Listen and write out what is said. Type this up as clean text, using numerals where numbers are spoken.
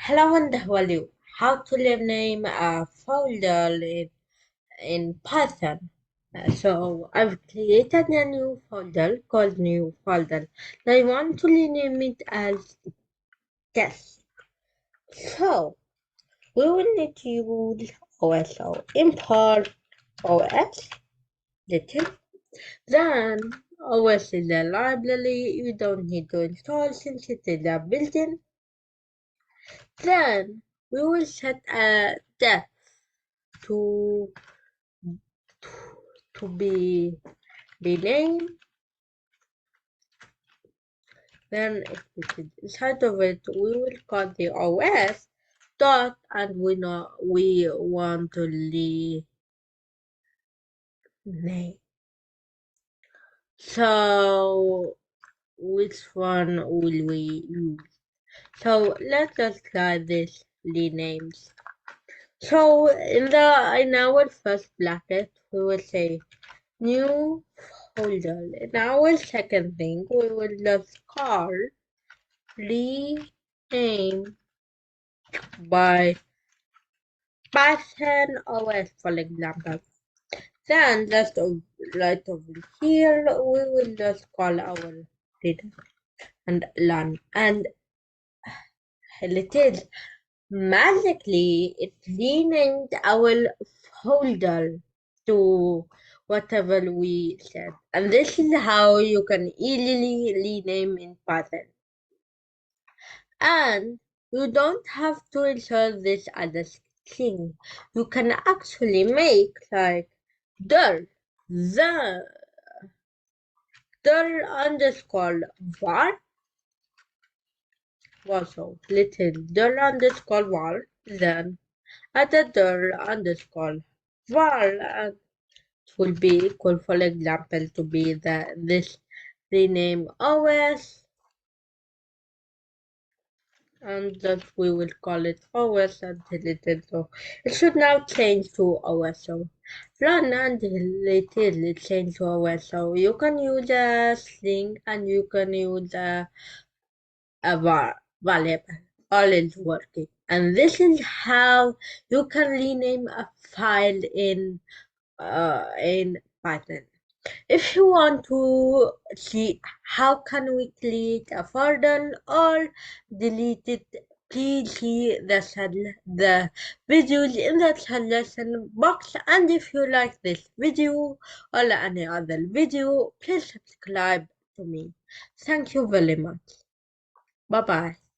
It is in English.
Hello and value. How to rename a folder in Python. So I've created a new folder called new folder. I want to rename it as test. So we will need to use OSO import OS little. Then OS is a library you don't need to install since it is a built-in. Then we will set a depth to to be renamed. Then inside of it we will call the OS dot and we want to rename. So which one will we use? So let us try this renames. So in our first bracket we will say new folder. In our second thing we will just call rename by Python OS, for example. Then just right over here, we will just call our data and learn. And it is magically it renamed our folder to whatever we said. And this is how you can easily rename in Python. And you don't have to insert this other thing. You can actually make like the underscore var also little underscore var then add a underscore var and it will be equal, for example, to be this rename OS and that we will call it OS until it is so. It should now change to OSO. Run until it change to OSO. You can use a string and you can use a variable. All is working. And this is how you can rename a file in Python. If you want to see how can we create a folder or delete it, please see the videos in the suggestion box. And if you like this video or any other video, please subscribe to me. Thank you very much. Bye bye.